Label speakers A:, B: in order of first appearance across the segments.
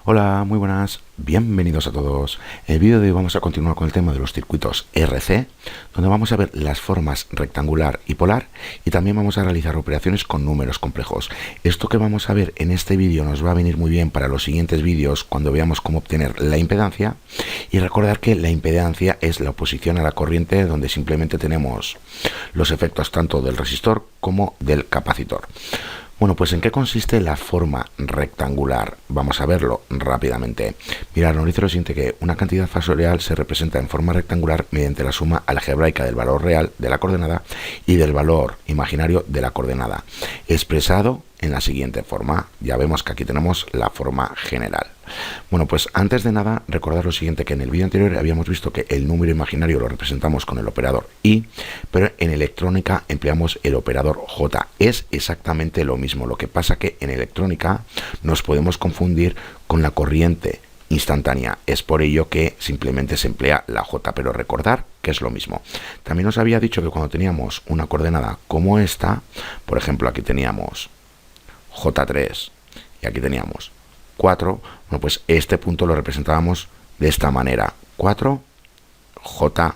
A: Hola, muy buenas, bienvenidos a todos. En el vídeo de hoy vamos a continuar con el tema de los circuitos RC, donde vamos a ver las formas rectangular y polar y también vamos a realizar operaciones con números complejos. Esto que vamos a ver en este vídeo nos va a venir muy bien para los siguientes vídeos cuando veamos cómo obtener la impedancia, y recordar que la impedancia es la oposición a la corriente, donde simplemente tenemos los efectos tanto del resistor como del capacitor. Bueno, pues ¿en qué consiste la forma rectangular? Vamos a verlo rápidamente. Mirad, nos dice lo siguiente, que una cantidad fasorial se representa en forma rectangular mediante la suma algebraica del valor real de la coordenada y del valor imaginario de la coordenada, expresado en la siguiente forma. Ya vemos que aquí tenemos la forma general. Bueno, pues antes de nada, recordar lo siguiente, que en el vídeo anterior habíamos visto que el número imaginario lo representamos con el operador I, pero en electrónica empleamos el operador J. Es exactamente lo mismo, lo que pasa que en electrónica nos podemos confundir con la corriente instantánea. Es por ello que simplemente se emplea la J, pero recordar que es lo mismo. También os había dicho que cuando teníamos una coordenada como esta, por ejemplo, aquí teníamos J3 y aquí teníamos 4, bueno, pues este punto lo representábamos de esta manera: 4, J3.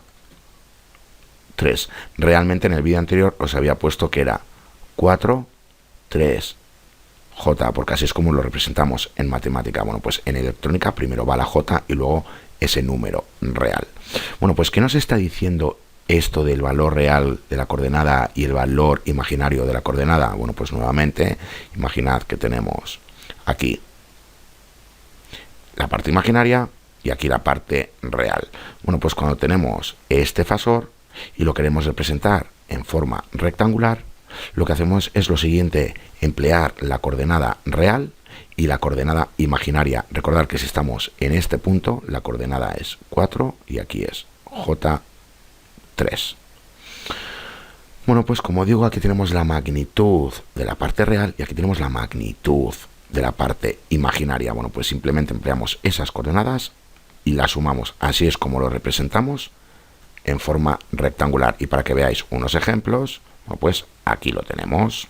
A: Realmente en el vídeo anterior os había puesto que era 4, 3, J, porque así es como lo representamos en matemática. Bueno, pues en electrónica primero va la J y luego ese número real. Bueno, pues ¿qué nos está diciendo esto del valor real de la coordenada y el valor imaginario de la coordenada? Bueno, pues nuevamente, imaginad que tenemos aquí la parte imaginaria y aquí la parte real. Bueno, pues cuando tenemos este fasor y lo queremos representar en forma rectangular, lo que hacemos es lo siguiente: emplear la coordenada real y la coordenada imaginaria. Recordar que si estamos en este punto, la coordenada es 4 y aquí es J3. Bueno, pues como digo, aquí tenemos la magnitud de la parte real y aquí tenemos la magnitud de la parte imaginaria. Bueno, pues simplemente empleamos esas coordenadas y las sumamos. Así es como lo representamos en forma rectangular. Y para que veáis unos ejemplos, bueno, pues aquí lo tenemos.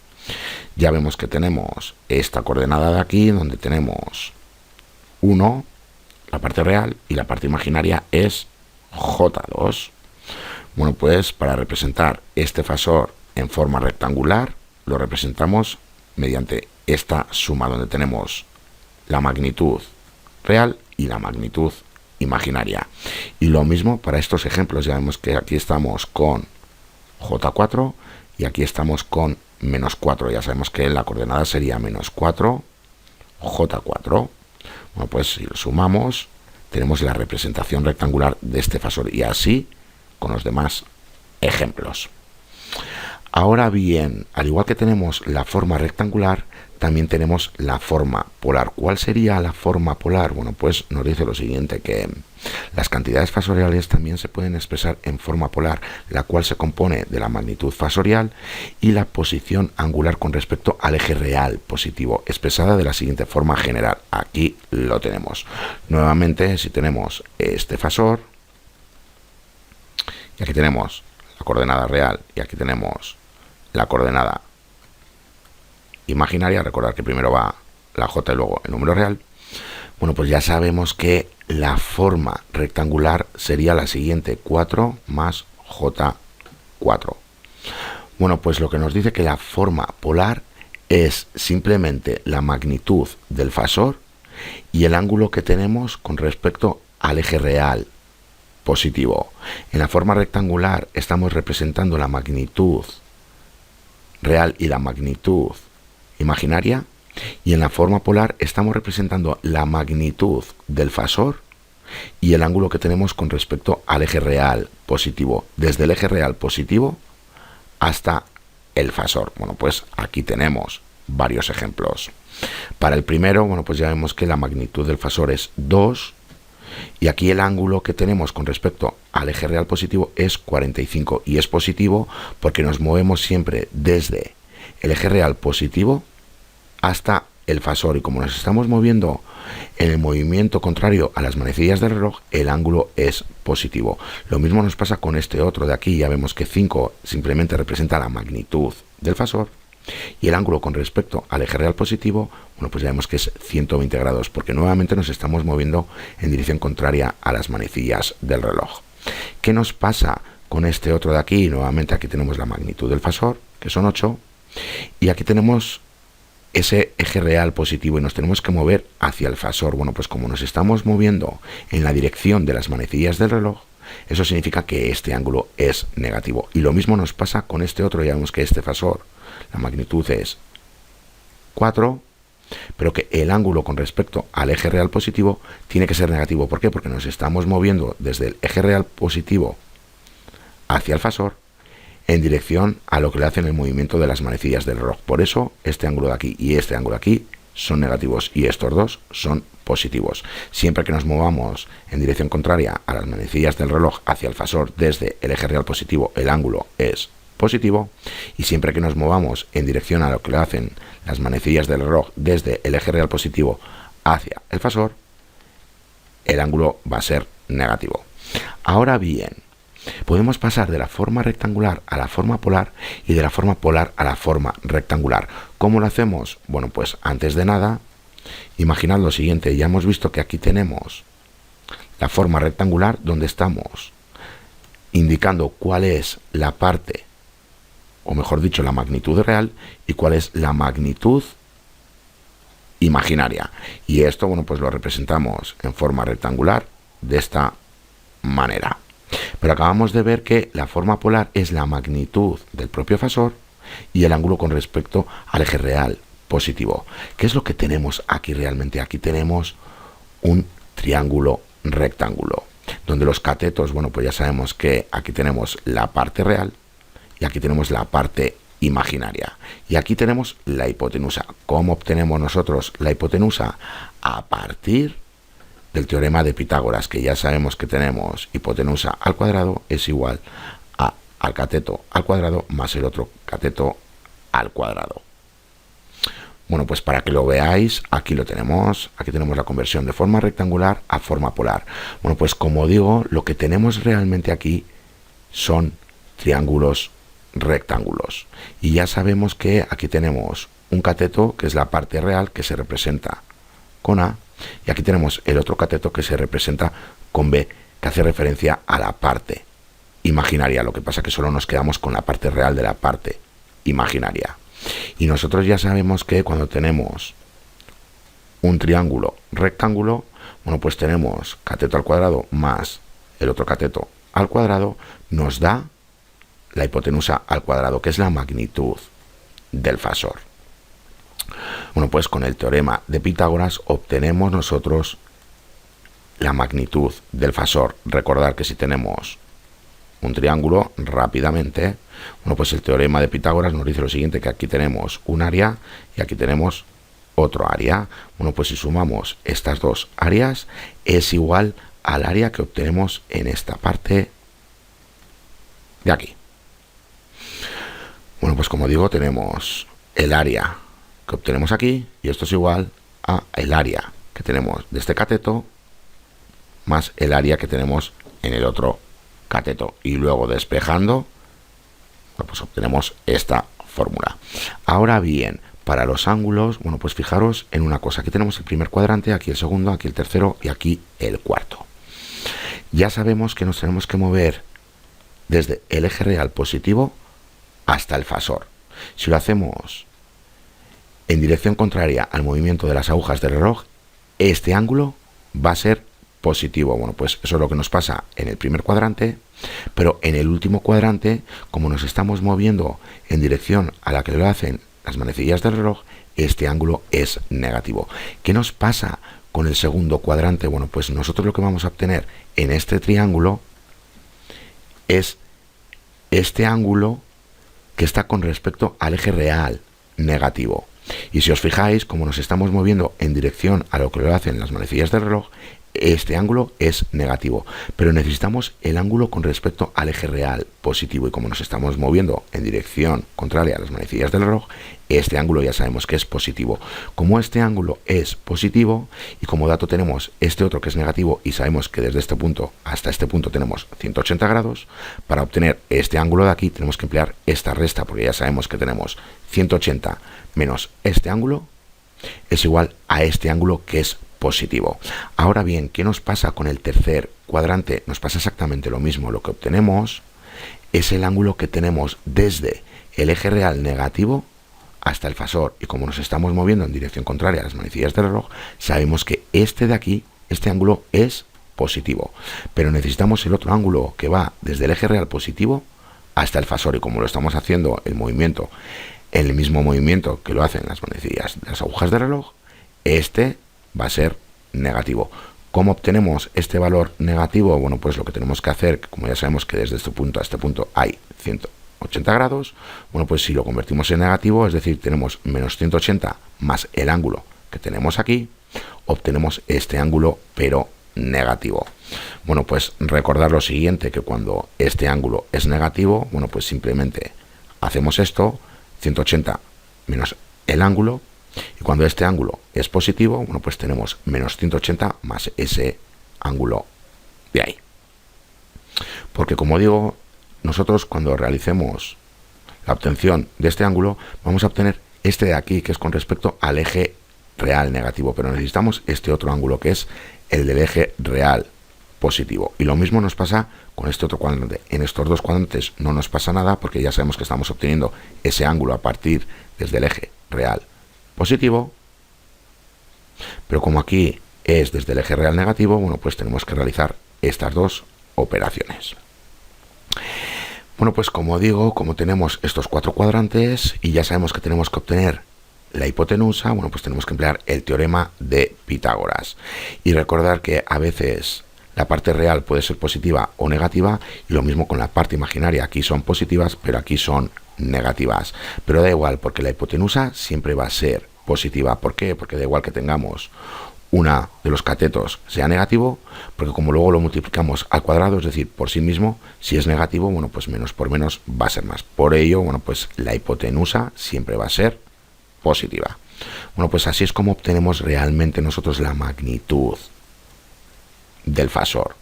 A: Ya vemos que tenemos esta coordenada de aquí, donde tenemos 1, la parte real, y la parte imaginaria es J2. Bueno, pues para representar este fasor en forma rectangular, lo representamos mediante esta suma, donde tenemos la magnitud real y la magnitud imaginaria. Y lo mismo para estos ejemplos. Ya vemos que aquí estamos con J4 y aquí estamos con menos 4. Ya sabemos que la coordenada sería menos 4, J4. Bueno, pues si lo sumamos, tenemos la representación rectangular de este fasor, y así con los demás ejemplos. Ahora bien, al igual que tenemos la forma rectangular, también tenemos la forma polar. ¿Cuál sería la forma polar? Bueno, pues nos dice lo siguiente, que las cantidades fasoriales también se pueden expresar en forma polar, la cual se compone de la magnitud fasorial y la posición angular con respecto al eje real positivo, expresada de la siguiente forma general. Aquí lo tenemos. Nuevamente, si tenemos este fasor, y aquí tenemos la coordenada real y aquí tenemos la coordenada imaginaria, recordar que primero va la J y luego el número real. Bueno, pues ya sabemos que la forma rectangular sería la siguiente: 4 más J4. Bueno, pues lo que nos dice que la forma polar es simplemente la magnitud del fasor y el ángulo que tenemos con respecto al eje real positivo. En la forma rectangular estamos representando la magnitud real y la magnitud imaginaria, y en la forma polar estamos representando la magnitud del fasor y el ángulo que tenemos con respecto al eje real positivo, desde el eje real positivo hasta el fasor. Bueno, pues aquí tenemos varios ejemplos. Para el primero, bueno, pues ya vemos que la magnitud del fasor es 2 y aquí el ángulo que tenemos con respecto al eje real positivo es 45, y es positivo porque nos movemos siempre desde el eje real positivo hasta el fasor, y como nos estamos moviendo en el movimiento contrario a las manecillas del reloj, el ángulo es positivo. Lo mismo nos pasa con este otro de aquí. Ya vemos que 5 simplemente representa la magnitud del fasor Y el ángulo con respecto al eje real positivo, bueno, pues ya vemos que es 120 grados, porque nuevamente nos estamos moviendo en dirección contraria a las manecillas del reloj. ¿Qué nos pasa con este otro de aquí? Nuevamente aquí tenemos la magnitud del fasor, que son 8, y aquí tenemos ese eje real positivo y nos tenemos que mover hacia el fasor. Bueno, pues como nos estamos moviendo en la dirección de las manecillas del reloj, eso significa que este ángulo es negativo. Y lo mismo nos pasa con este otro. Ya vemos que este fasor, la magnitud es 4, pero que el ángulo con respecto al eje real positivo tiene que ser negativo. ¿Por qué? Porque nos estamos moviendo desde el eje real positivo hacia el fasor en dirección a lo que le hacen el movimiento de las manecillas del reloj. Por eso este ángulo de aquí y este ángulo de aquí son negativos y estos dos son positivos. Siempre que nos movamos en dirección contraria a las manecillas del reloj hacia el fasor desde el eje real positivo, el ángulo es positivo, y siempre que nos movamos en dirección a lo que le hacen las manecillas del reloj desde el eje real positivo hacia el fasor, el ángulo va a ser negativo. Ahora bien, podemos pasar de la forma rectangular a la forma polar y de la forma polar a la forma rectangular. ¿Cómo lo hacemos? Bueno, pues antes de nada, imaginad lo siguiente. Ya hemos visto que aquí tenemos la forma rectangular, donde estamos indicando cuál es la parte, o mejor dicho, la magnitud real, y cuál es la magnitud imaginaria. Y esto, bueno, pues lo representamos en forma rectangular de esta manera. Pero acabamos de ver que la forma polar es la magnitud del propio fasor y el ángulo con respecto al eje real positivo. ¿Qué es lo que tenemos aquí realmente? Aquí tenemos un triángulo rectángulo, donde los catetos, bueno, pues ya sabemos que aquí tenemos la parte real y aquí tenemos la parte imaginaria. Y aquí tenemos la hipotenusa. ¿Cómo obtenemos nosotros la hipotenusa? A partir del teorema de Pitágoras, que ya sabemos que tenemos hipotenusa al cuadrado es igual a al cateto al cuadrado más el otro cateto al cuadrado. Bueno, pues para que lo veáis, aquí lo tenemos. Aquí tenemos la conversión de forma rectangular a forma polar. Bueno, pues como digo, lo que tenemos realmente aquí son triángulos rectángulos. Y ya sabemos que aquí tenemos un cateto, que es la parte real, que se representa con A, y aquí tenemos el otro cateto que se representa con B, que hace referencia a la parte imaginaria. Lo que pasa es que solo nos quedamos con la parte real de la parte imaginaria. Y nosotros ya sabemos que cuando tenemos un triángulo rectángulo, bueno, pues tenemos cateto al cuadrado más el otro cateto al cuadrado, nos da la hipotenusa al cuadrado, que es la magnitud del fasor. Bueno, pues con el teorema de Pitágoras obtenemos nosotros la magnitud del fasor. Recordar que si tenemos un triángulo, rápidamente, bueno, pues el teorema de Pitágoras nos dice lo siguiente, que aquí tenemos un área y aquí tenemos otro área. Bueno, pues si sumamos estas dos áreas es igual al área que obtenemos en esta parte de aquí. Bueno, pues como digo, tenemos el área que obtenemos aquí, y esto es igual a el área que tenemos de este cateto más el área que tenemos en el otro cateto, y luego despejando, pues obtenemos esta fórmula. Ahora bien, para los ángulos, bueno, pues fijaros en una cosa. Aquí tenemos el primer cuadrante, aquí el segundo, aquí el tercero y aquí el cuarto. Ya sabemos que nos tenemos que mover desde el eje real positivo hasta el fasor. Si lo hacemos en dirección contraria al movimiento de las agujas del reloj, este ángulo va a ser positivo. Bueno, pues eso es lo que nos pasa en el primer cuadrante, pero en el último cuadrante, como nos estamos moviendo en dirección a la que lo hacen las manecillas del reloj, este ángulo es negativo. ¿Qué nos pasa con el segundo cuadrante? Bueno, pues nosotros lo que vamos a obtener en este triángulo es este ángulo que está con respecto al eje real negativo. Y si os fijáis, como nos estamos moviendo en dirección a lo que lo hacen las manecillas del reloj, este ángulo es negativo, pero necesitamos el ángulo con respecto al eje real positivo, y como nos estamos moviendo en dirección contraria a las manecillas del reloj, este ángulo ya sabemos que es positivo. Como este ángulo es positivo y como dato tenemos este otro que es negativo y sabemos que desde este punto hasta este punto tenemos 180 grados, para obtener este ángulo de aquí tenemos que emplear esta resta, porque ya sabemos que tenemos 180 menos este ángulo es igual a este ángulo que es positivo. Ahora bien, ¿qué nos pasa con el tercer cuadrante? Nos pasa exactamente lo mismo. Lo que obtenemos es el ángulo que tenemos desde el eje real negativo hasta el fasor, y como nos estamos moviendo en dirección contraria a las manecillas del reloj, sabemos que este de aquí, este ángulo es positivo, pero necesitamos el otro ángulo que va desde el eje real positivo hasta el fasor, y como lo estamos haciendo el movimiento en el mismo movimiento que lo hacen las manecillas de las agujas del reloj, este va a ser negativo. ¿Cómo obtenemos este valor negativo? Bueno, pues lo que tenemos que hacer, como ya sabemos que desde este punto a este punto hay 180 grados, bueno, pues si lo convertimos en negativo, es decir, tenemos menos 180 más el ángulo que tenemos aquí, obtenemos este ángulo pero negativo. Bueno, pues recordar lo siguiente, que cuando este ángulo es negativo, bueno, pues simplemente hacemos esto, 180 menos el ángulo, y cuando este ángulo es positivo, bueno, pues tenemos menos 180 más ese ángulo de ahí. Porque como digo, nosotros cuando realicemos la obtención de este ángulo, vamos a obtener este de aquí, que es con respecto al eje real negativo, pero necesitamos este otro ángulo, que es el del eje real positivo. Y lo mismo nos pasa con este otro cuadrante. En estos dos cuadrantes no nos pasa nada, porque ya sabemos que estamos obteniendo ese ángulo a partir desde el eje real positivo, pero como aquí es desde el eje real negativo, bueno, pues tenemos que realizar estas dos operaciones. Bueno, pues como digo, como tenemos estos cuatro cuadrantes y ya sabemos que tenemos que obtener la hipotenusa, bueno, pues tenemos que emplear el teorema de Pitágoras. Y recordar que a veces la parte real puede ser positiva o negativa, y lo mismo con la parte imaginaria. Aquí son positivas, pero aquí son negativas. Pero da igual, porque la hipotenusa siempre va a ser positiva. ¿Por qué? Porque da igual que tengamos una de los catetos sea negativo, porque como luego lo multiplicamos al cuadrado, es decir, por sí mismo, si es negativo, bueno, pues menos por menos va a ser más. Por ello, bueno, pues la hipotenusa siempre va a ser positiva. Bueno, pues así es como obtenemos realmente nosotros la magnitud del fasor,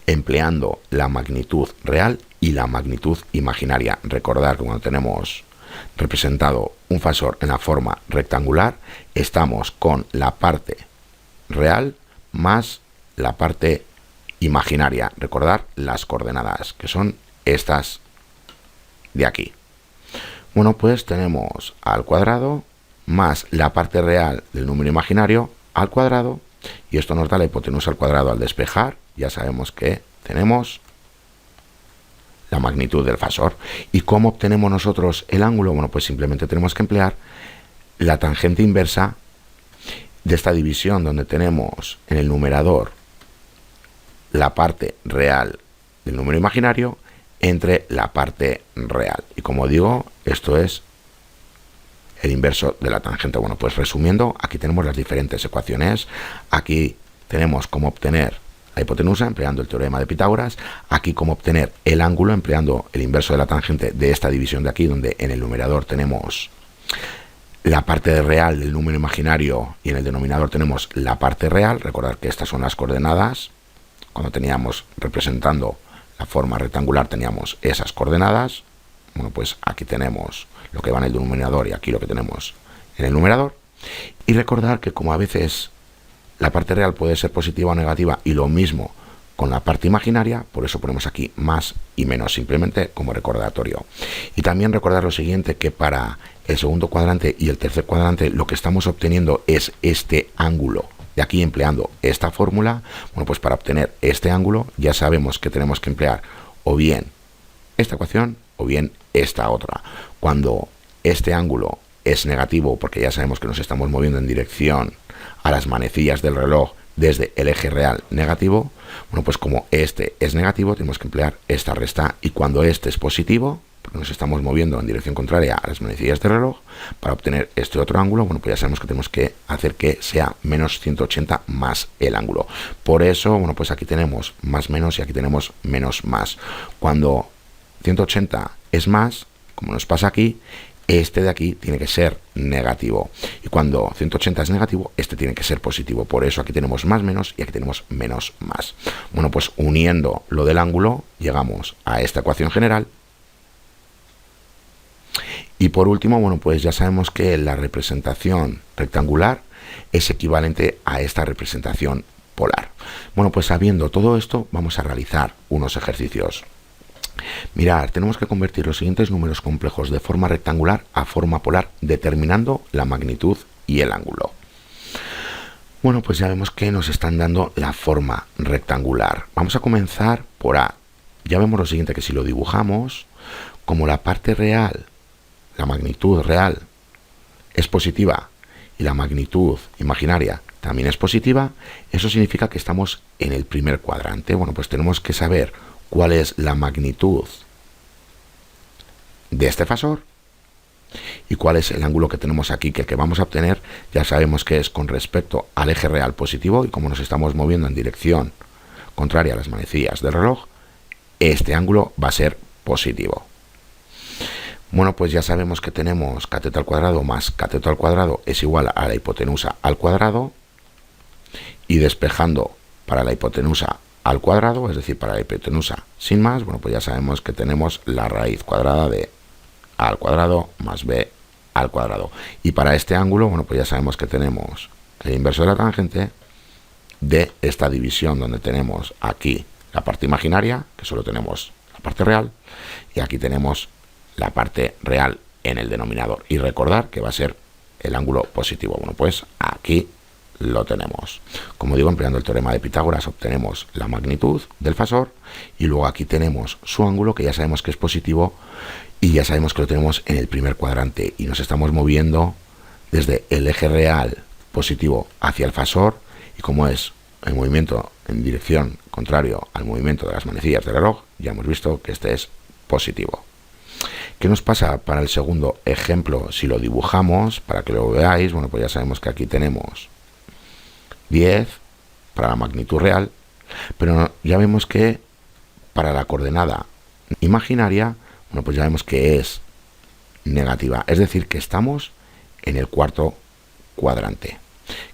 A: empleando la magnitud real y la magnitud imaginaria. Recordar que cuando tenemos representado un fasor en la forma rectangular, estamos con la parte real más la parte imaginaria. Recordar las coordenadas, que son estas de aquí. Bueno, pues tenemos al cuadrado más la parte real del número imaginario al cuadrado, y esto nos da la hipotenusa al cuadrado. Al despejar ya sabemos que tenemos la magnitud del fasor. ¿Y cómo obtenemos nosotros el ángulo? Bueno, pues simplemente tenemos que emplear la tangente inversa de esta división, donde tenemos en el numerador la parte real del número imaginario entre la parte real. Y como digo, esto es el inverso de la tangente. Bueno, pues resumiendo, aquí tenemos las diferentes ecuaciones. Aquí tenemos cómo obtener la hipotenusa empleando el teorema de Pitágoras. Aquí cómo obtener el ángulo empleando el inverso de la tangente de esta división de aquí, donde en el numerador tenemos la parte real del número imaginario y en el denominador tenemos la parte real. Recordad que estas son las coordenadas. Cuando teníamos representando la forma rectangular teníamos esas coordenadas. Bueno, pues aquí tenemos lo que va en el denominador y aquí lo que tenemos en el numerador. Y recordar que como a veces la parte real puede ser positiva o negativa, y lo mismo con la parte imaginaria, por eso ponemos aquí más y menos, simplemente como recordatorio. Y también recordar lo siguiente, que para el segundo cuadrante y el tercer cuadrante lo que estamos obteniendo es este ángulo. Y aquí empleando esta fórmula, bueno, pues para obtener este ángulo ya sabemos que tenemos que emplear o bien esta ecuación o bien esta otra. Cuando este ángulo es negativo, porque ya sabemos que nos estamos moviendo en dirección a las manecillas del reloj desde el eje real negativo, bueno, pues como este es negativo tenemos que emplear esta resta, y cuando este es positivo, porque nos estamos moviendo en dirección contraria a las manecillas del reloj. Para obtener este otro ángulo, bueno, pues ya sabemos que tenemos que hacer que sea menos 180 más el ángulo. Por eso, bueno, pues aquí tenemos más menos y aquí tenemos menos más. Cuando 180 es más, como nos pasa aquí, este de aquí tiene que ser negativo. Y cuando 180 es negativo, este tiene que ser positivo. Por eso aquí tenemos más menos y aquí tenemos menos más. Bueno, pues uniendo lo del ángulo, llegamos a esta ecuación general. Y por último, bueno, pues ya sabemos que la representación rectangular es equivalente a esta representación polar. Bueno, pues sabiendo todo esto, vamos a realizar unos ejercicios. Mirad, tenemos que convertir los siguientes números complejos de forma rectangular a forma polar, determinando la magnitud y el ángulo. Bueno, pues ya vemos que nos están dando la forma rectangular. Vamos a comenzar por A. Ya vemos lo siguiente, que si lo dibujamos, como la parte real, la magnitud real, es positiva y la magnitud imaginaria también es positiva, eso significa que estamos en el primer cuadrante. Bueno, pues tenemos que saber cuál es la magnitud de este fasor y cuál es el ángulo que tenemos aquí, que el que vamos a obtener ya sabemos que es con respecto al eje real positivo, y como nos estamos moviendo en dirección contraria a las manecillas del reloj, este ángulo va a ser positivo. Bueno, pues ya sabemos que tenemos cateto al cuadrado más cateto al cuadrado es igual a la hipotenusa al cuadrado, y despejando para la hipotenusa al cuadrado, es decir, para la hipotenusa sin más, bueno, pues ya sabemos que tenemos la raíz cuadrada de a al cuadrado más b al cuadrado. Y para este ángulo, bueno, pues ya sabemos que tenemos el inverso de la tangente de esta división, donde tenemos aquí la parte imaginaria, que solo tenemos la parte real, y aquí tenemos la parte real en el denominador. Y recordar que va a ser el ángulo positivo. Bueno, pues aquí lo tenemos. Como digo, empleando el teorema de Pitágoras obtenemos la magnitud del fasor, y luego aquí tenemos su ángulo, que ya sabemos que es positivo, y ya sabemos que lo tenemos en el primer cuadrante, y nos estamos moviendo desde el eje real positivo hacia el fasor, y como es el movimiento en dirección contrario al movimiento de las manecillas del reloj, ya hemos visto que este es positivo. ¿Qué nos pasa para el segundo ejemplo? Si lo dibujamos, para que lo veáis, bueno, pues ya sabemos que aquí tenemos 10 para la magnitud real, pero ya vemos que para la coordenada imaginaria, bueno, pues ya vemos que es negativa, es decir, que estamos en el cuarto cuadrante.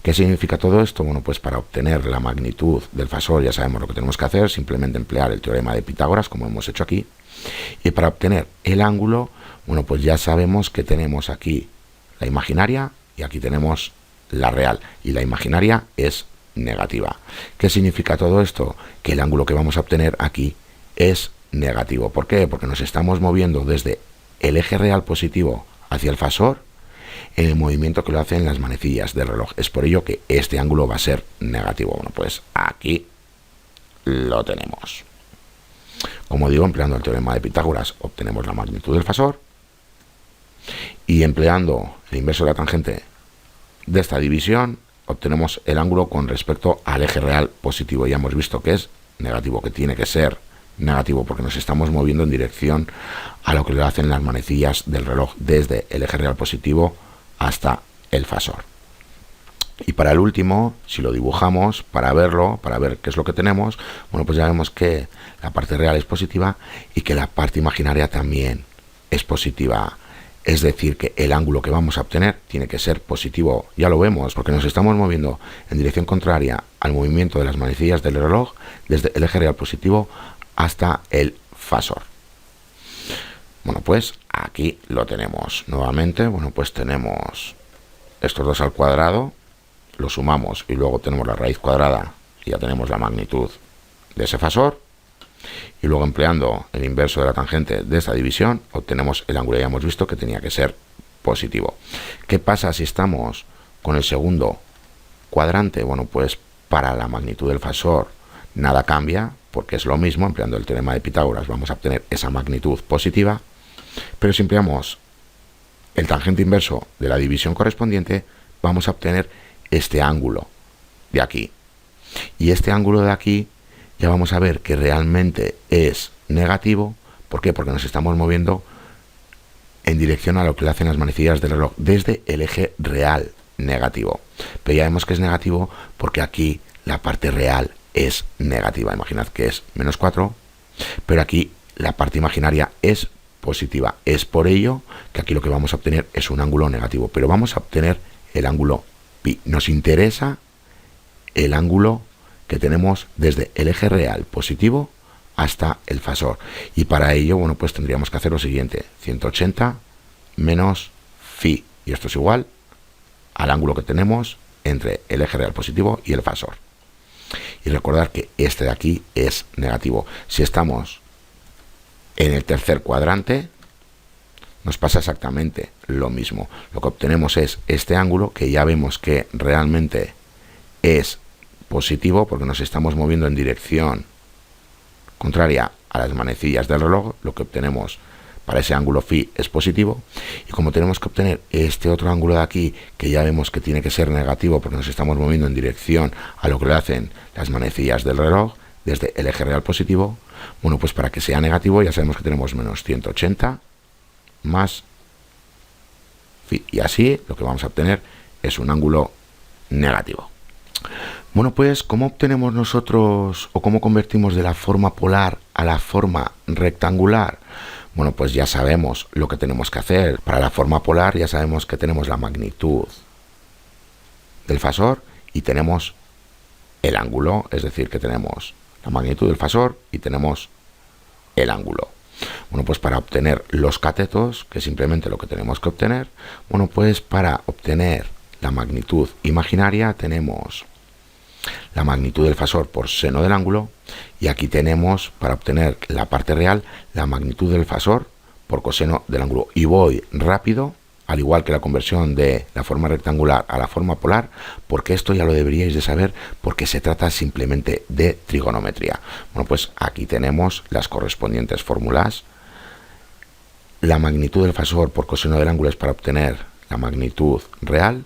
A: ¿Qué significa todo esto? Bueno, pues para obtener la magnitud del fasor ya sabemos lo que tenemos que hacer, simplemente emplear el teorema de Pitágoras, como hemos hecho aquí, y para obtener el ángulo, bueno, pues ya sabemos que tenemos aquí la imaginaria y aquí tenemos la real, y la imaginaria es negativa. ¿Qué significa todo esto? Que el ángulo que vamos a obtener aquí es negativo. ¿Por qué? Porque nos estamos moviendo desde el eje real positivo hacia el fasor en el movimiento que lo hacen las manecillas del reloj. Es por ello que este ángulo va a ser negativo. Bueno, pues aquí lo tenemos. Como digo, empleando el teorema de Pitágoras obtenemos la magnitud del fasor, y empleando el inverso de la tangente de esta división obtenemos el ángulo con respecto al eje real positivo. Ya hemos visto que es negativo, que tiene que ser negativo porque nos estamos moviendo en dirección a lo que le hacen las manecillas del reloj desde el eje real positivo hasta el fasor. Y para el último, si lo dibujamos para verlo, para ver qué es lo que tenemos, bueno, pues ya vemos que la parte real es positiva y que la parte imaginaria también es positiva. Es decir, que el ángulo que vamos a obtener tiene que ser positivo. Ya lo vemos, porque nos estamos moviendo en dirección contraria al movimiento de las manecillas del reloj desde el eje real positivo hasta el fasor. Bueno, pues aquí lo tenemos. Nuevamente, bueno, pues tenemos estos dos al cuadrado, lo sumamos y luego tenemos la raíz cuadrada y ya tenemos la magnitud de ese fasor. Y luego empleando el inverso de la tangente de esta división obtenemos el ángulo. Ya hemos visto que tenía que ser positivo. ¿Qué pasa si estamos con el segundo cuadrante? Bueno, pues para la magnitud del fasor nada cambia, porque es lo mismo. Empleando el teorema de Pitágoras vamos a obtener esa magnitud positiva, pero si empleamos el tangente inverso de la división correspondiente vamos a obtener este ángulo de aquí, y este ángulo de aquí ya vamos a ver que realmente es negativo. ¿Por qué? Porque nos estamos moviendo en dirección a lo que le hacen las manecillas del reloj desde el eje real negativo. Pero ya vemos que es negativo porque aquí la parte real es negativa. Imaginad que es -4, pero aquí la parte imaginaria es positiva. Es por ello que aquí lo que vamos a obtener es un ángulo negativo, pero vamos a obtener el ángulo pi. Nos interesa el ángulo que tenemos desde el eje real positivo hasta el fasor, y para ello, bueno, pues tendríamos que hacer lo siguiente: 180 menos phi, y esto es igual al ángulo que tenemos entre el eje real positivo y el fasor. Y recordar que este de aquí es negativo. Si estamos en el tercer cuadrante, nos pasa exactamente lo mismo. Lo que obtenemos es este ángulo, que ya vemos que realmente es positivo porque nos estamos moviendo en dirección contraria a las manecillas del reloj. Lo que obtenemos para ese ángulo phi es positivo, y como tenemos que obtener este otro ángulo de aquí, que ya vemos que tiene que ser negativo porque nos estamos moviendo en dirección a lo que le hacen las manecillas del reloj desde el eje real positivo, bueno, pues para que sea negativo ya sabemos que tenemos menos 180 más phi, y así lo que vamos a obtener es un ángulo negativo. Bueno, pues ¿cómo obtenemos nosotros o cómo convertimos de la forma polar a la forma rectangular? Bueno, pues ya sabemos lo que tenemos que hacer. Para la forma polar ya sabemos que tenemos la magnitud del fasor y tenemos el ángulo, es decir, que tenemos la magnitud del fasor y tenemos el ángulo. Bueno, pues para obtener los catetos, que es simplemente lo que tenemos que obtener, bueno, pues para obtener la magnitud imaginaria tenemos la magnitud del fasor por seno del ángulo, y aquí tenemos, para obtener la parte real, la magnitud del fasor por coseno del ángulo. Y voy rápido, al igual que la conversión de la forma rectangular a la forma polar, porque esto ya lo deberíais de saber, porque se trata simplemente de trigonometría. Bueno, pues aquí tenemos las correspondientes fórmulas. La magnitud del fasor por coseno del ángulo es para obtener la magnitud real,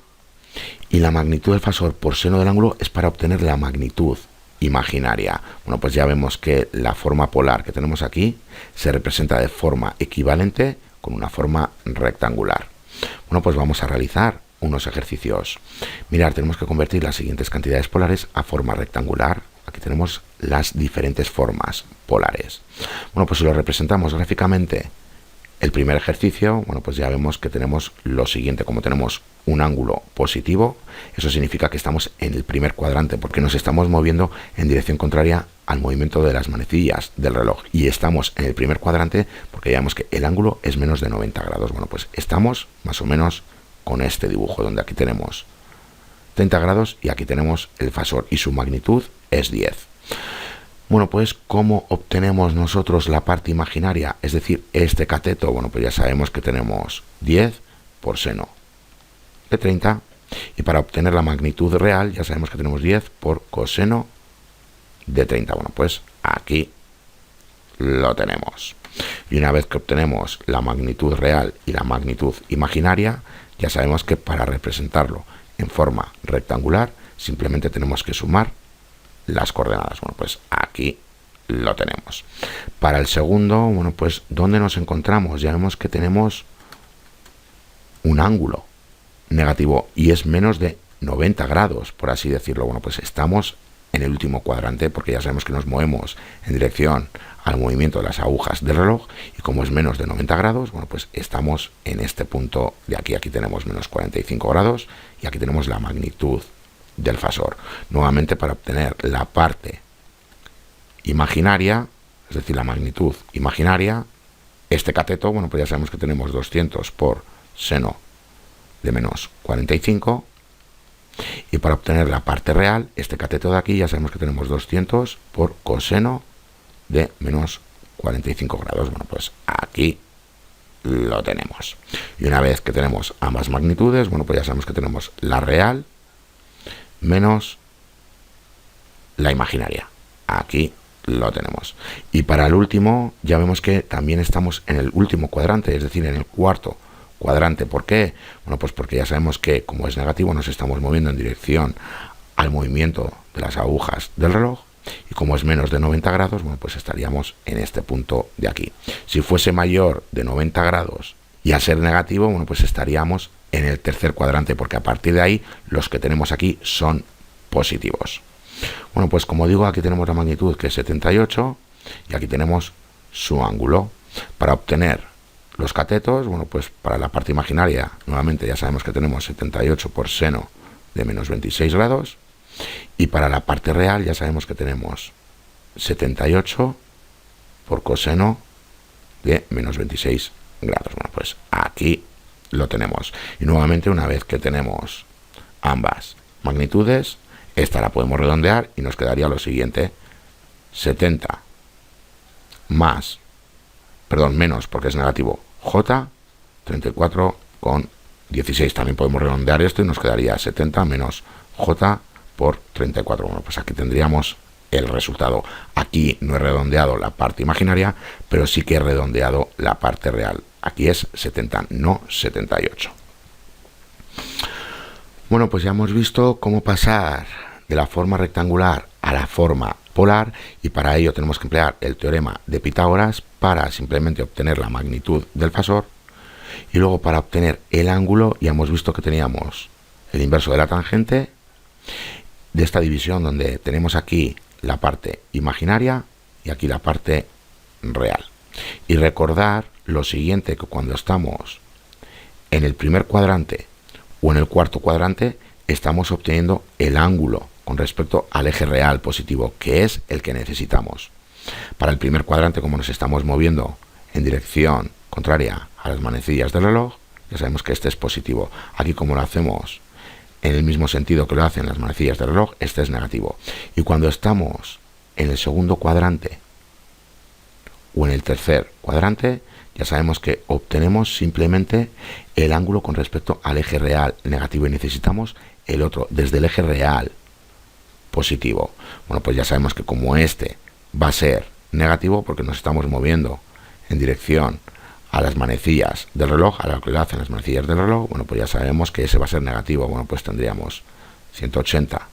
A: y la magnitud del fasor por seno del ángulo es para obtener la magnitud imaginaria. Bueno, pues ya vemos que la forma polar que tenemos aquí se representa de forma equivalente con una forma rectangular. Bueno, pues vamos a realizar unos ejercicios. Mirad, tenemos que convertir las siguientes cantidades polares a forma rectangular. Aquí tenemos las diferentes formas polares. Bueno, pues si lo representamos gráficamente, el primer ejercicio, bueno, pues ya vemos que tenemos lo siguiente. Como tenemos un ángulo positivo, eso significa que estamos en el primer cuadrante, porque nos estamos moviendo en dirección contraria al movimiento de las manecillas del reloj, y estamos en el primer cuadrante porque ya vemos que el ángulo es menos de 90 grados. Bueno, pues estamos más o menos con este dibujo, donde aquí tenemos 30 grados y aquí tenemos el fasor y su magnitud es 10. Bueno, pues ¿cómo obtenemos nosotros la parte imaginaria? Es decir, este cateto. Bueno, pues ya sabemos que tenemos 10 por seno de 30, y para obtener la magnitud real ya sabemos que tenemos 10 por coseno de 30. Bueno, pues aquí lo tenemos. Y una vez que obtenemos la magnitud real y la magnitud imaginaria, ya sabemos que para representarlo en forma rectangular simplemente tenemos que sumar las coordenadas. Bueno, pues aquí lo tenemos. Para el segundo, bueno, pues ¿dónde nos encontramos? Ya vemos que tenemos un ángulo negativo y es menos de 90 grados, por así decirlo. Bueno, pues estamos en el último cuadrante, porque ya sabemos que nos movemos en dirección al movimiento de las agujas del reloj, y como es menos de 90 grados, bueno, pues estamos en este punto de aquí. Aquí tenemos menos 45 grados y aquí tenemos la magnitud del fasor. Nuevamente, para obtener la parte imaginaria, es decir, la magnitud imaginaria, este cateto, bueno, pues ya sabemos que tenemos 200 por seno de menos 45, y para obtener la parte real, este cateto de aquí, ya sabemos que tenemos 200 por coseno de menos 45 grados. Bueno, pues aquí lo tenemos. Y una vez que tenemos ambas magnitudes, bueno, pues ya sabemos que tenemos la real menos la imaginaria. Aquí lo tenemos. Y para el último, ya vemos que también estamos en el último cuadrante, es decir, en el cuarto cuadrante. ¿Por qué? Bueno, pues porque ya sabemos que como es negativo nos estamos moviendo en dirección al movimiento de las agujas del reloj, y como es menos de 90 grados, bueno, pues estaríamos en este punto de aquí. Si fuese mayor de 90 grados Y al ser negativo, bueno, pues estaríamos en el tercer cuadrante, porque a partir de ahí los que tenemos aquí son positivos. Bueno, pues como digo, aquí tenemos la magnitud, que es 78, y aquí tenemos su ángulo. Para obtener los catetos, bueno, pues para la parte imaginaria, nuevamente ya sabemos que tenemos 78 por seno de menos 26 grados, y para la parte real ya sabemos que tenemos 78 por coseno de menos 26 grados. Bueno, pues aquí lo tenemos. Y nuevamente, una vez que tenemos ambas magnitudes, esta la podemos redondear y nos quedaría lo siguiente: 70 más, perdón, menos, porque es negativo, j, 34,16. También podemos redondear esto y nos quedaría 70 menos j por 34. Bueno, pues aquí tendríamos el resultado. Aquí no he redondeado la parte imaginaria, pero sí que he redondeado la parte real. Aquí es 70, no 78. Bueno, pues ya hemos visto cómo pasar de la forma rectangular a la forma polar, y para ello tenemos que emplear el teorema de Pitágoras para simplemente obtener la magnitud del fasor, y luego para obtener el ángulo ya hemos visto que teníamos el inverso de la tangente de esta división, donde tenemos aquí la parte imaginaria y aquí la parte real. Y recordar lo siguiente, que cuando estamos en el primer cuadrante o en el cuarto cuadrante, estamos obteniendo el ángulo con respecto al eje real positivo, que es el que necesitamos. Para el primer cuadrante, como nos estamos moviendo en dirección contraria a las manecillas del reloj, ya sabemos que este es positivo. Aquí, como lo hacemos en el mismo sentido que lo hacen las manecillas del reloj, este es negativo. Y cuando estamos en el segundo cuadrante o en el tercer cuadrante, ya sabemos que obtenemos simplemente el ángulo con respecto al eje real negativo y necesitamos el otro desde el eje real positivo. Bueno, pues ya sabemos que como este va a ser negativo, porque nos estamos moviendo en dirección a las manecillas del reloj, a lo que le hacen las manecillas del reloj, bueno, pues ya sabemos que ese va a ser negativo. Bueno, pues tendríamos 180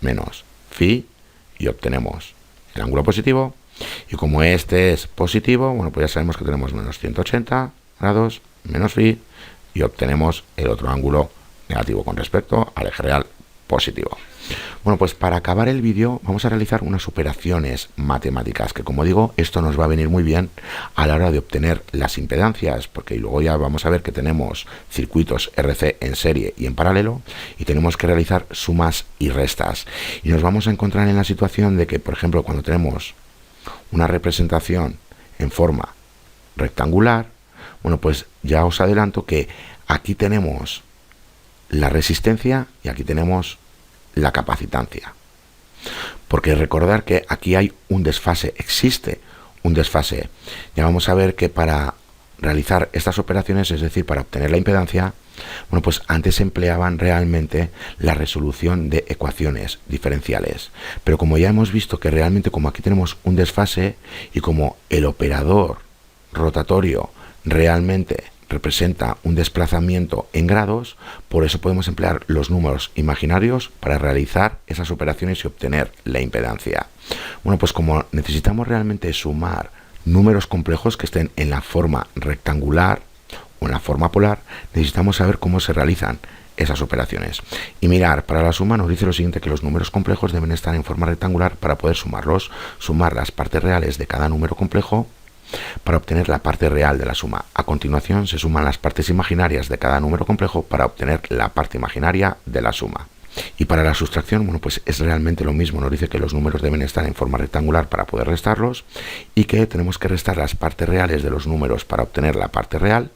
A: menos phi y obtenemos el ángulo positivo. Y como este es positivo, bueno, pues ya sabemos que tenemos menos 180 grados menos phi y obtenemos el otro ángulo negativo con respecto al eje real positivo. Bueno, pues para acabar el vídeo vamos a realizar unas operaciones matemáticas, que como digo, esto nos va a venir muy bien a la hora de obtener las impedancias, porque luego ya vamos a ver que tenemos circuitos RC en serie y en paralelo, y tenemos que realizar sumas y restas. Y nos vamos a encontrar en la situación de que, por ejemplo, cuando tenemos una representación en forma rectangular, bueno, pues ya os adelanto que aquí tenemos la resistencia y aquí tenemos la capacitancia, porque recordar que aquí hay un desfase, existe un desfase. Ya vamos a ver que para realizar estas operaciones, es decir, para obtener la impedancia, bueno, pues antes se empleaban realmente la resolución de ecuaciones diferenciales, pero como ya hemos visto que realmente, como aquí tenemos un desfase y como el operador rotatorio realmente representa un desplazamiento en grados, por eso podemos emplear los números imaginarios para realizar esas operaciones y obtener la impedancia. Bueno, pues como necesitamos realmente sumar números complejos que estén en la forma rectangular o en la forma polar, necesitamos saber cómo se realizan esas operaciones. Y mirar, para la suma nos dice lo siguiente, que los números complejos deben estar en forma rectangular para poder sumarlos, sumar las partes reales de cada número complejo para obtener la parte real de la suma. A continuación se suman las partes imaginarias de cada número complejo para obtener la parte imaginaria de la suma. Y para la sustracción, bueno, pues es realmente lo mismo. Nos dice que los números deben estar en forma rectangular para poder restarlos y que tenemos que restar las partes reales de los números para obtener la parte real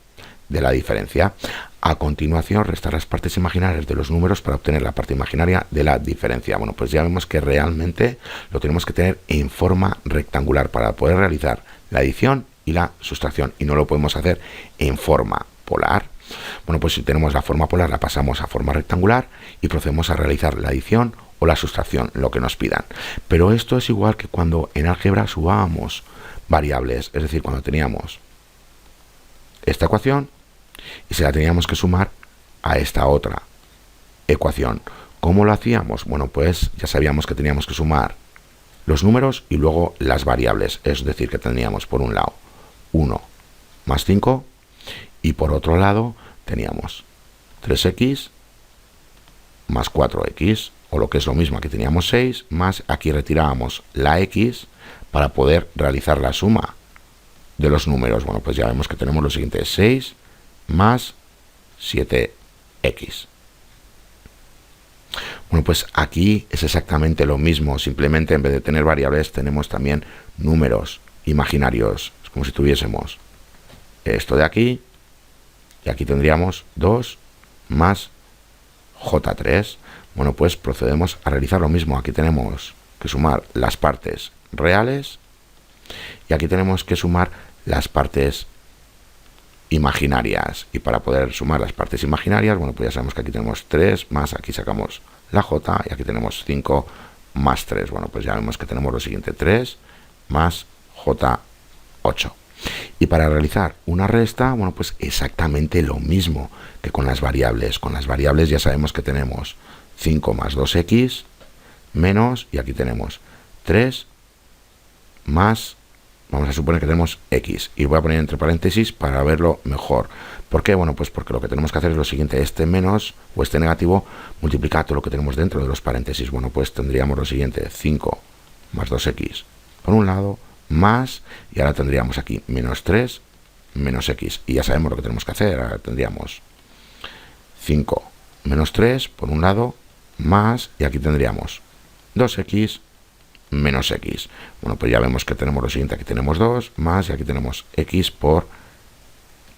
A: de la diferencia. A continuación, restar las partes imaginarias de los números para obtener la parte imaginaria de la diferencia. Bueno, pues ya vemos que realmente lo tenemos que tener en forma rectangular para poder realizar la adición y la sustracción, y no lo podemos hacer en forma polar. Bueno, pues si tenemos la forma polar, la pasamos a forma rectangular y procedemos a realizar la adición o la sustracción, lo que nos pidan. Pero esto es igual que cuando en álgebra sumábamos variables, es decir, cuando teníamos esta ecuación y se la teníamos que sumar a esta otra ecuación. ¿Cómo lo hacíamos? Bueno, pues ya sabíamos que teníamos que sumar los números y luego las variables, es decir, que tendríamos por un lado 1 más 5 Y por otro lado teníamos 3x más 4x, o lo que es lo mismo, aquí teníamos 6, más aquí retirábamos la x para poder realizar la suma de los números. Bueno, pues ya vemos que tenemos lo siguiente: 6 más 7x. Bueno, pues aquí es exactamente lo mismo, simplemente en vez de tener variables tenemos también números imaginarios. Es como si tuviésemos esto de aquí, y aquí tendríamos 2 más j3. Bueno, pues procedemos a realizar lo mismo. Aquí tenemos que sumar las partes reales y aquí tenemos que sumar las partes imaginarias. Y para poder sumar las partes imaginarias, bueno, pues ya sabemos que aquí tenemos 3 más, aquí sacamos la j, y aquí tenemos 5 más 3. Bueno, pues ya vemos que tenemos lo siguiente: 3 más j8. Y para realizar una resta, bueno, pues exactamente lo mismo que con las variables. Con las variables ya sabemos que tenemos 5 más 2x menos, y aquí tenemos 3 más, vamos a suponer que tenemos x, y voy a poner entre paréntesis para verlo mejor. ¿Por qué? Bueno, pues porque lo que tenemos que hacer es lo siguiente: este menos o este negativo multiplica todo lo que tenemos dentro de los paréntesis. Bueno, pues tendríamos lo siguiente: 5 más 2x por un lado, más, y ahora tendríamos aquí menos 3 menos x, y ya sabemos lo que tenemos que hacer. Ahora tendríamos 5 menos 3 por un lado, más, y aquí tendríamos 2x menos x. Bueno, pues ya vemos que tenemos lo siguiente: aquí tenemos 2 más, y aquí tenemos x por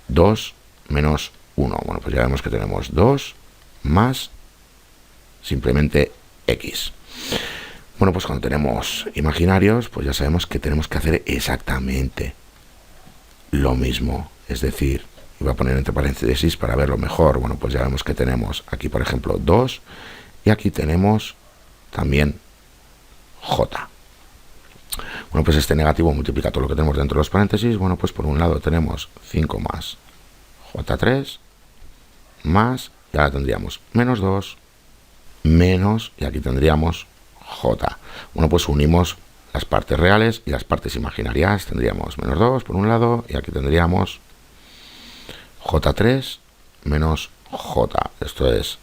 A: 2 menos 1. Bueno, pues ya vemos que tenemos 2 más simplemente x. Bueno, pues cuando tenemos imaginarios, pues ya sabemos que tenemos que hacer exactamente lo mismo. Es decir, voy a poner entre paréntesis para verlo mejor. Bueno, pues ya vemos que tenemos aquí, por ejemplo, 2, y aquí tenemos también j. Bueno, pues este negativo multiplica todo lo que tenemos dentro de los paréntesis. Bueno, pues por un lado tenemos 5 más j3 más, y ahora tendríamos menos 2 menos, y aquí tendríamos j. Bueno, pues unimos las partes reales y las partes imaginarias. Tendríamos menos 2 por un lado, y aquí tendríamos j3 menos j. Esto es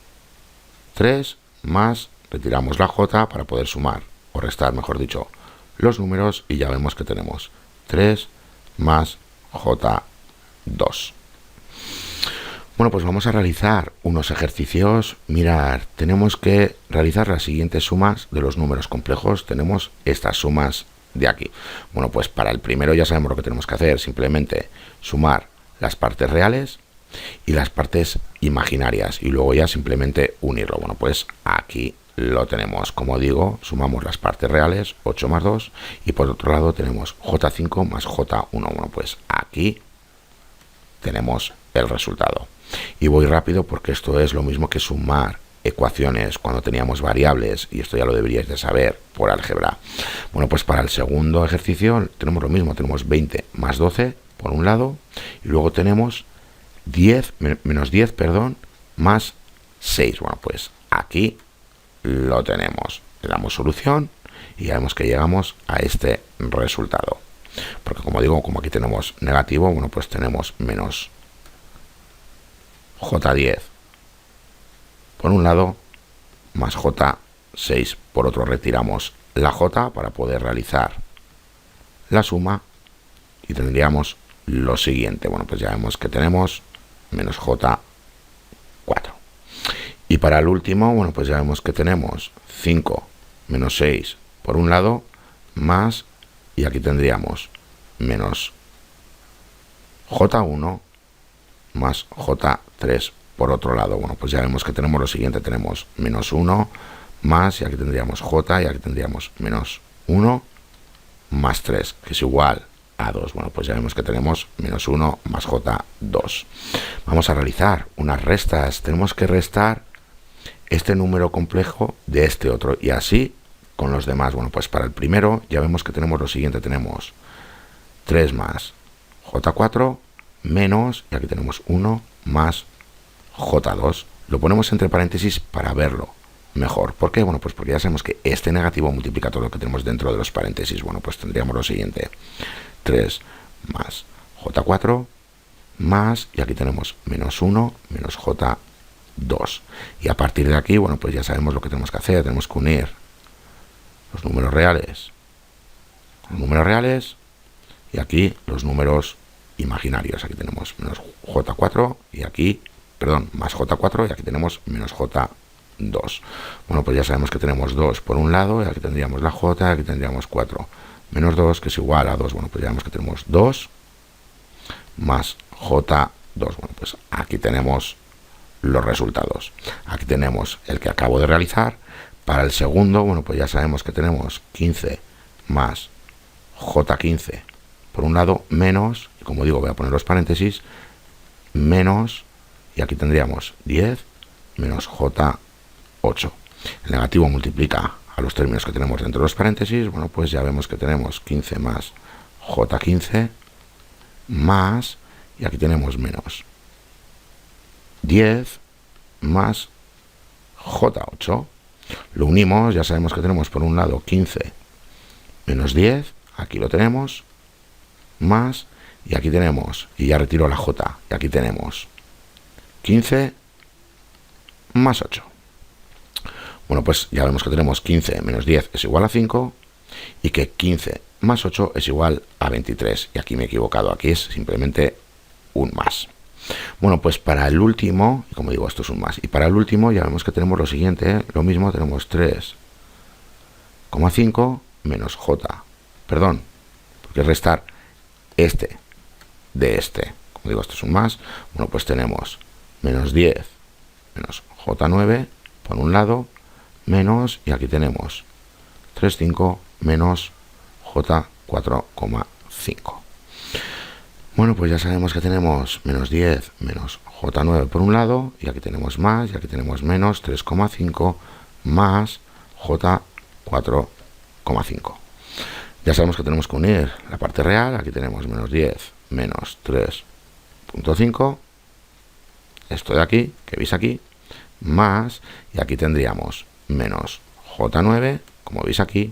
A: 3 más, retiramos la j para poder sumar, o restar, mejor dicho, los números, y ya vemos que tenemos 3 más j2. Bueno, pues vamos a realizar unos ejercicios. Mirad, tenemos que realizar las siguientes sumas de los números complejos. Tenemos estas sumas de aquí. Bueno, pues para el primero ya sabemos lo que tenemos que hacer: simplemente sumar las partes reales y las partes imaginarias, y luego ya simplemente unirlo. Bueno, pues aquí lo tenemos. Como digo, sumamos las partes reales, 8 más 2, y por otro lado tenemos j5 más j1. Bueno, pues aquí tenemos el resultado. Y voy rápido porque esto es lo mismo que sumar ecuaciones cuando teníamos variables, y esto ya lo deberíais de saber por álgebra. Bueno, pues para el segundo ejercicio tenemos lo mismo: tenemos 20 más 12 por un lado, y luego tenemos 10 menos 10, perdón, más 6. Bueno, pues aquí lo tenemos. Le damos solución y ya vemos que llegamos a este resultado. Porque como digo, como aquí tenemos negativo, bueno, pues tenemos menos j10 por un lado más j6 por otro. Retiramos la j para poder realizar la suma y tendríamos lo siguiente. Bueno, pues ya vemos que tenemos menos j4. Y para el último, bueno, pues ya vemos que tenemos 5 menos 6 por un lado, más, y aquí tendríamos menos j1 más j3 por otro lado. Bueno, pues ya vemos que tenemos lo siguiente: tenemos menos 1 más, y aquí tendríamos j, y aquí tendríamos menos 1 más 3, que es igual a 2. Bueno, pues ya vemos que tenemos menos 1 más j2. Vamos a realizar unas restas. Tenemos que restar este número complejo de este otro, y así con los demás. Bueno, pues para el primero ya vemos que tenemos lo siguiente: tenemos 3 más j4 menos, y aquí tenemos 1 más j2. Lo ponemos entre paréntesis para verlo mejor. ¿Por qué? Bueno, pues porque ya sabemos que este negativo multiplica todo lo que tenemos dentro de los paréntesis. Bueno, pues tendríamos lo siguiente: 3 más j4 más, y aquí tenemos menos 1 menos J2. Y a partir de aquí, bueno, pues ya sabemos lo que tenemos que hacer. Tenemos que unir los números reales y aquí los números imaginarios. Aquí tenemos menos J4 y aquí, perdón, más J4 y aquí tenemos menos J2. Bueno, pues ya sabemos que tenemos 2 por un lado y aquí tendríamos la J, aquí tendríamos 4 menos 2, que es igual a 2. Bueno, pues ya vemos que tenemos 2 más J2. Bueno, pues aquí tenemos los resultados. Aquí tenemos el que acabo de realizar. Para el segundo, bueno, pues ya sabemos que tenemos 15 más J15 por un lado, menos, y como digo, voy a poner los paréntesis, menos, y aquí tendríamos 10 menos J8. El negativo multiplica a los términos que tenemos dentro de los paréntesis. Bueno, pues ya vemos que tenemos 15 más J15 más, y aquí tenemos menos 10 más J8. Lo unimos, ya sabemos que tenemos por un lado 15 menos 10, aquí lo tenemos, más, y aquí tenemos, y ya retiro la J, y aquí tenemos 15 más 8. Bueno, pues ya vemos que tenemos 15 menos 10 es igual a 5, y que 15 más 8 es igual a 23, y aquí me he equivocado, aquí es simplemente un más. Bueno, pues para el último, como digo, esto es un más, y para el último ya vemos que tenemos lo siguiente, ¿eh? Lo mismo, tenemos 3,5 menos J, perdón, porque restar este de este, como digo, esto es un más. Bueno, pues tenemos menos 10 menos J9 por un lado, menos, y aquí tenemos 3,5 menos J4,5. Bueno, pues ya sabemos que tenemos menos 10 menos J9 por un lado, y aquí tenemos más, y aquí tenemos menos 3,5 más J4,5. Ya sabemos que tenemos que unir la parte real. Aquí tenemos menos 10 menos 3,5, esto de aquí, que veis aquí, más, y aquí tendríamos menos J9, como veis aquí,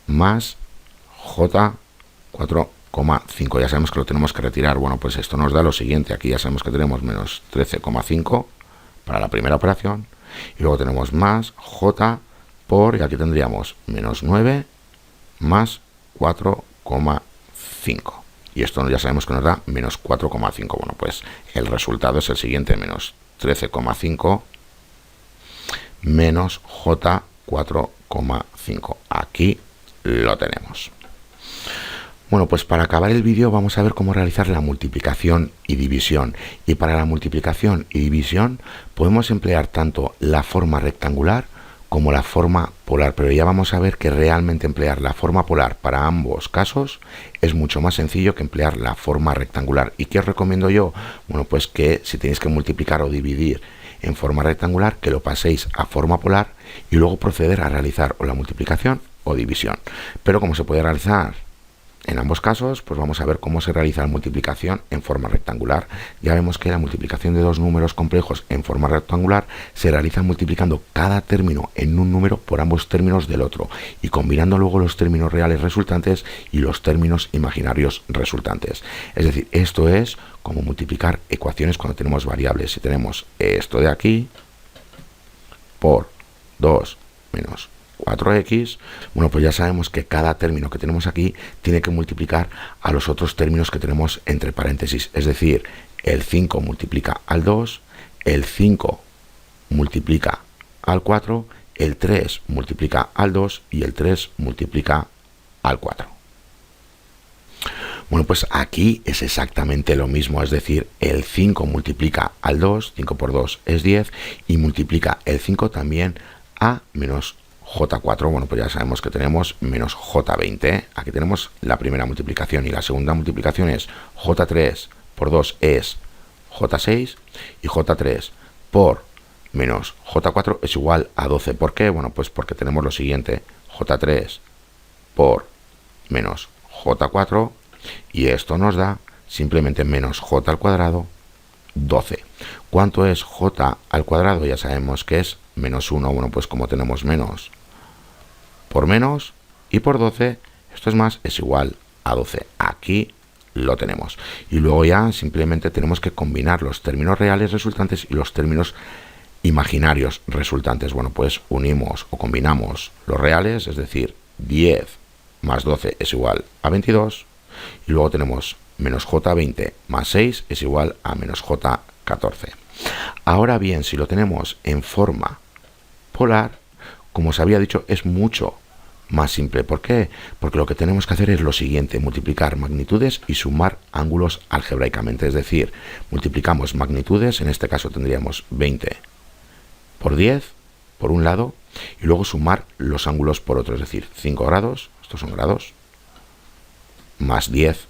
A: más J4,5. Ya sabemos que lo tenemos que retirar. Bueno, pues esto nos da lo siguiente. Aquí ya sabemos que tenemos menos 13,5 para la primera operación, y luego tenemos más J por, y aquí tendríamos menos 9 más 4,5. Y esto ya sabemos que nos da menos 4,5. Bueno, pues el resultado es el siguiente, menos 13,5 menos J4,5. Aquí lo tenemos. Bueno, pues para acabar el vídeo vamos a ver cómo realizar la multiplicación y división. Y para la multiplicación y división podemos emplear tanto la forma rectangular como la forma polar, pero ya vamos a ver que realmente emplear la forma polar para ambos casos es mucho más sencillo que emplear la forma rectangular. ¿Y qué os recomiendo yo? Bueno, pues que si tenéis que multiplicar o dividir en forma rectangular, que lo paséis a forma polar y luego proceder a realizar o la multiplicación o división. Pero como se puede realizar en ambos casos, pues vamos a ver cómo se realiza la multiplicación en forma rectangular. Ya vemos que la multiplicación de dos números complejos en forma rectangular se realiza multiplicando cada término en un número por ambos términos del otro y combinando luego los términos reales resultantes y los términos imaginarios resultantes. Es decir, esto es como multiplicar ecuaciones cuando tenemos variables. Si tenemos esto de aquí por 2 menos 4x, bueno, pues ya sabemos que cada término que tenemos aquí tiene que multiplicar a los otros términos que tenemos entre paréntesis. Es decir, el 5 multiplica al 2, el 5 multiplica al 4, el 3 multiplica al 2 y el 3 multiplica al 4. Bueno, pues aquí es exactamente lo mismo, es decir, el 5 multiplica al 2, 5 por 2 es 10, y multiplica el 5 también a menos J4. Bueno, pues ya sabemos que tenemos menos J20. Aquí tenemos la primera multiplicación, y la segunda multiplicación es J3 por 2 es J6, y J3 por menos J4 es igual a 12. ¿Por qué? Bueno, pues porque tenemos lo siguiente, J3 por menos J4, y esto nos da simplemente menos J al cuadrado, 12. ¿Cuánto es J al cuadrado? Ya sabemos que es menos 1. Bueno, pues como tenemos menos por menos y por 12, esto es más, es igual a 12. Aquí lo tenemos. Y luego ya simplemente tenemos que combinar los términos reales resultantes y los términos imaginarios resultantes. Bueno, pues unimos o combinamos los reales, es decir, 10 más 12 es igual a 22. Y luego tenemos menos j20 más 6 es igual a menos j14. Ahora bien, si lo tenemos en forma polar, como os había dicho, es mucho más simple. ¿Por qué? Porque lo que tenemos que hacer es lo siguiente: multiplicar magnitudes y sumar ángulos algebraicamente. Es decir, multiplicamos magnitudes, en este caso tendríamos 20 por 10 por un lado, y luego sumar los ángulos por otro, es decir, 5 grados, estos son grados, más 10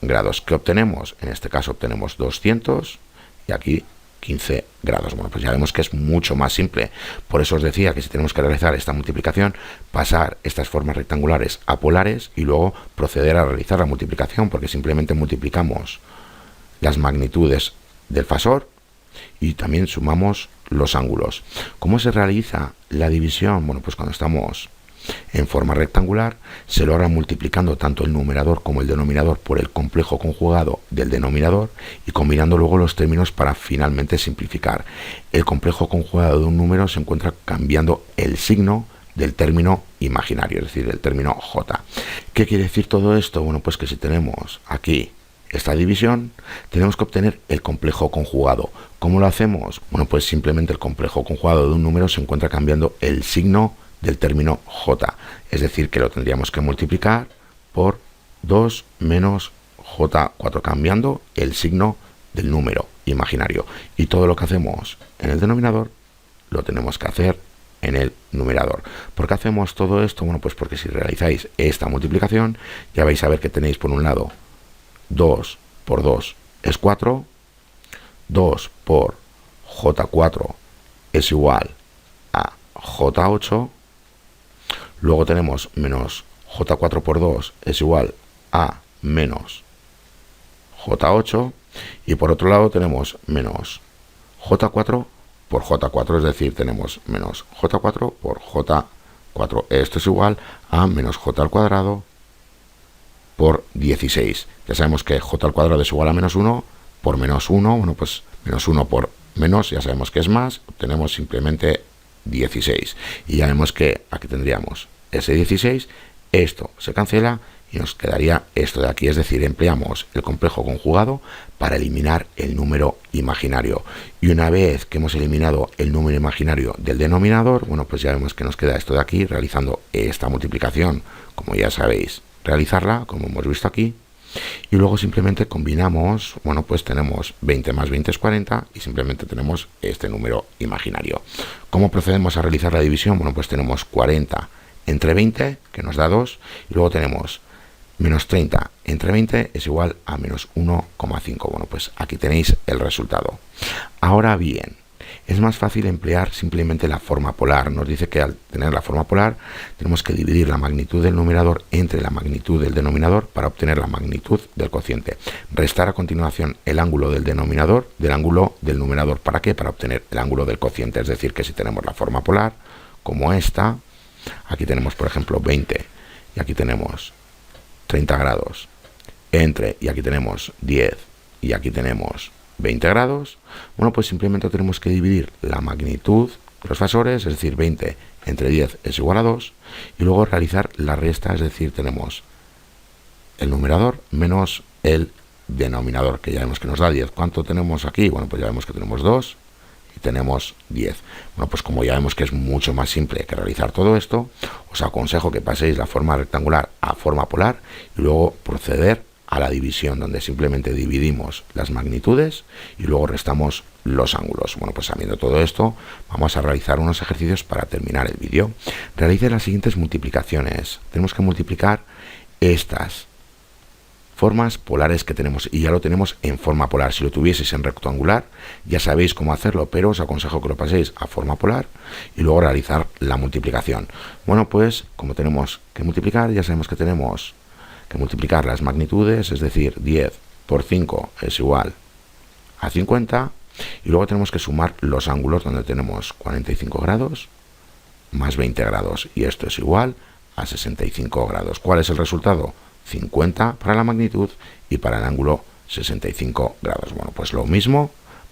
A: grados. ¿Qué obtenemos? En este caso obtenemos 200 y aquí 15 grados. Bueno, pues ya vemos que es mucho más simple. Por eso os decía que si tenemos que realizar esta multiplicación, pasar estas formas rectangulares a polares y luego proceder a realizar la multiplicación, porque simplemente multiplicamos las magnitudes del fasor y también sumamos los ángulos. ¿Cómo se realiza la división? Bueno, pues cuando estamos en forma rectangular, se logra multiplicando tanto el numerador como el denominador por el complejo conjugado del denominador y combinando luego los términos para finalmente simplificar. El complejo conjugado de un número se encuentra cambiando el signo del término imaginario, es decir, del término j. ¿Qué quiere decir todo esto? Bueno, pues que si tenemos aquí esta división, tenemos que obtener el complejo conjugado. ¿Cómo lo hacemos? Bueno, pues simplemente el complejo conjugado de un número se encuentra cambiando el signo del término j, es decir, que lo tendríamos que multiplicar por 2 menos j4, cambiando el signo del número imaginario. Y todo lo que hacemos en el denominador lo tenemos que hacer en el numerador. ¿Por qué hacemos todo esto? Bueno, pues porque si realizáis esta multiplicación, ya vais a ver que tenéis por un lado 2 por 2 es 4, 2 por j4 es igual a j8, luego tenemos menos j4 por 2 es igual a menos j8, y por otro lado tenemos menos j4 por j4, es decir, tenemos menos j4 por j4. Esto es igual a menos j al cuadrado por 16. Ya sabemos que j al cuadrado es igual a menos 1 por menos 1. Bueno, pues menos 1 por menos, ya sabemos que es más, obtenemos simplemente 16. Y ya vemos que aquí tendríamos ese 16, esto se cancela y nos quedaría esto de aquí. Es decir, empleamos el complejo conjugado para eliminar el número imaginario. Y una vez que hemos eliminado el número imaginario del denominador, bueno, pues ya vemos que nos queda esto de aquí, realizando esta multiplicación, como ya sabéis, realizarla, como hemos visto aquí. Y luego simplemente combinamos, bueno, pues tenemos 20 más 20 es 40 y simplemente tenemos este número imaginario. ¿Cómo procedemos a realizar la división? Bueno, pues tenemos 40 entre 20, que nos da 2, y luego tenemos menos 30 entre 20 es igual a menos 1,5. Bueno, pues aquí tenéis el resultado. Ahora bien, es más fácil emplear simplemente la forma polar. Nos dice que al tener la forma polar tenemos que dividir la magnitud del numerador entre la magnitud del denominador para obtener la magnitud del cociente. Restar a continuación el ángulo del denominador del ángulo del numerador. ¿Para qué? Para obtener el ángulo del cociente. Es decir, que si tenemos la forma polar, como esta, aquí tenemos por ejemplo 20 y aquí tenemos 30 grados, entre, y aquí tenemos 10 y aquí tenemos 20 grados, bueno, pues simplemente tenemos que dividir la magnitud de los fasores, es decir, 20 entre 10 es igual a 2, y luego realizar la resta, es decir, tenemos el numerador menos el denominador, que ya vemos que nos da 10. ¿Cuánto tenemos aquí? Bueno, pues ya vemos que tenemos 2 y tenemos 10. Bueno, pues como ya vemos que es mucho más simple que realizar todo esto, os aconsejo que paséis la forma rectangular a forma polar y luego proceder a la división, donde simplemente dividimos las magnitudes y luego restamos los ángulos. Bueno, pues sabiendo todo esto, vamos a realizar unos ejercicios para terminar el vídeo. Realice las siguientes multiplicaciones. Tenemos que multiplicar estas formas polares que tenemos, y ya lo tenemos en forma polar. Si lo tuvieseis en rectangular, ya sabéis cómo hacerlo, pero os aconsejo que lo paséis a forma polar y luego realizar la multiplicación. Bueno, pues como tenemos que multiplicar, ya sabemos que tenemos que multiplicar las magnitudes, es decir, 10 por 5 es igual a 50, y luego tenemos que sumar los ángulos, donde tenemos 45 grados más 20 grados, y esto es igual a 65 grados. ¿Cuál es el resultado? 50 para la magnitud y para el ángulo 65 grados. Bueno, pues lo mismo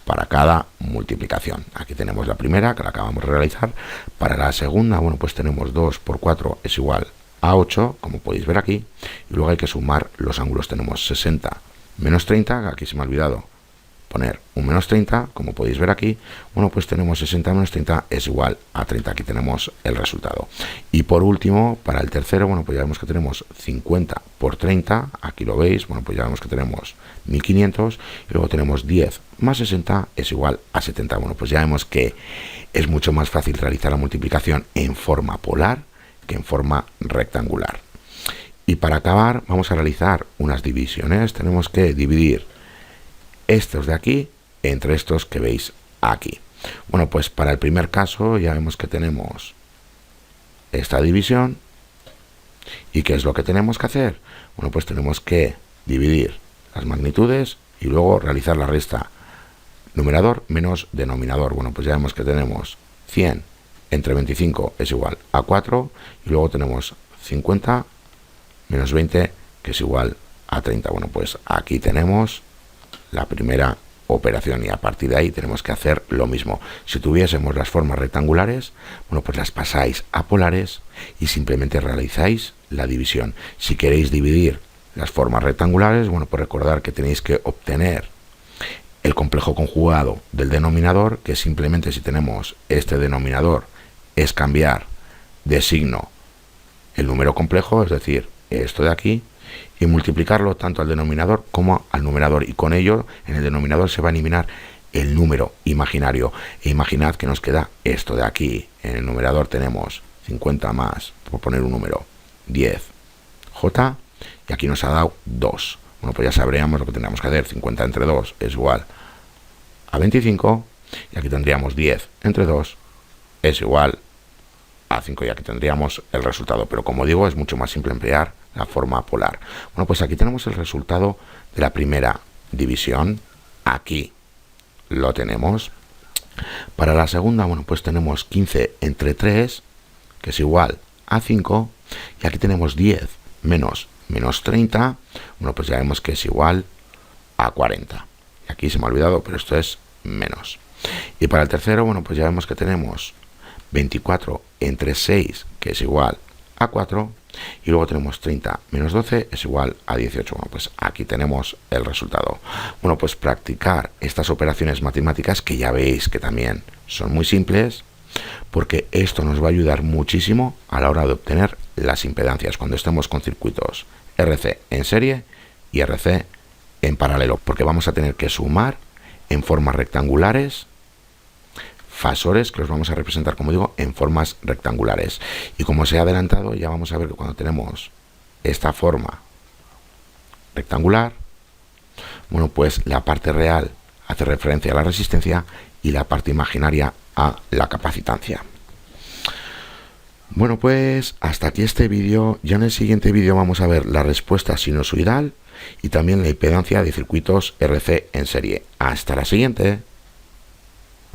A: para cada multiplicación. Aquí tenemos la primera, que la acabamos de realizar. Para la segunda, bueno, pues tenemos 2 por 4 es igual a 8, como podéis ver aquí. Y luego hay que sumar los ángulos. Tenemos 60 menos 30, aquí se me ha olvidado poner un menos 30, como podéis ver aquí. Bueno, pues tenemos 60 menos 30 es igual a 30. Aquí tenemos el resultado. Y por último, para el tercero, bueno, pues ya vemos que tenemos 50 por 30, aquí lo veis. Bueno, pues ya vemos que tenemos 1500 y luego tenemos 10 más 60 es igual a 70. Bueno, pues ya vemos que es mucho más fácil realizar la multiplicación en forma polar que en forma rectangular. Y para acabar vamos a realizar unas divisiones. Tenemos que dividir estos de aquí entre estos que veis aquí. Bueno, pues para el primer caso ya vemos que tenemos esta división. ¿Y qué es lo que tenemos que hacer? Bueno, pues tenemos que dividir las magnitudes y luego realizar la resta numerador menos denominador. Bueno, pues ya vemos que tenemos 100 entre 25 es igual a 4 y luego tenemos 50 menos 20 que es igual a 30. Bueno, pues aquí tenemos la primera operación y a partir de ahí tenemos que hacer lo mismo. Si tuviésemos las formas rectangulares, bueno, pues las pasáis a polares y simplemente realizáis la división. Si queréis dividir las formas rectangulares, bueno, pues recordar que tenéis que obtener el complejo conjugado del denominador, que simplemente si tenemos este denominador es cambiar de signo el número complejo, es decir, esto de aquí, y multiplicarlo tanto al denominador como al numerador, y con ello en el denominador se va a eliminar el número imaginario. E imaginad que nos queda esto de aquí. En el numerador tenemos 50 más, por poner un número, 10j, y aquí nos ha dado 2. Bueno, pues ya sabríamos lo que tendríamos que hacer. 50 entre 2 es igual a 25, y aquí tendríamos 10 entre 2 es igual a 5, y aquí tendríamos el resultado. Pero como digo, es mucho más simple emplear la forma polar. Bueno, pues aquí tenemos el resultado de la primera división. Aquí lo tenemos. Para la segunda, bueno, pues tenemos 15 entre 3, que es igual a 5, y aquí tenemos 10 menos 30, bueno, pues ya vemos que es igual a 40. Y aquí se me ha olvidado, pero esto es menos. Y para el tercero, bueno, pues ya vemos que tenemos 24 entre 6, que es igual a 4, y luego tenemos 30 menos 12 es igual a 18. Bueno, pues aquí tenemos el resultado. Bueno, pues practicar estas operaciones matemáticas, que ya veis que también son muy simples, porque esto nos va a ayudar muchísimo a la hora de obtener las impedancias cuando estemos con circuitos RC en serie y RC en paralelo, porque vamos a tener que sumar en formas rectangulares fasores que los vamos a representar, como digo, en formas rectangulares. Y como os he adelantado, ya vamos a ver que cuando tenemos esta forma rectangular, bueno, pues la parte real hace referencia a la resistencia y la parte imaginaria a la capacitancia. Bueno, pues hasta aquí este vídeo. Ya en el siguiente vídeo vamos a ver la respuesta sinusoidal y también la impedancia de circuitos RC en serie. Hasta la siguiente.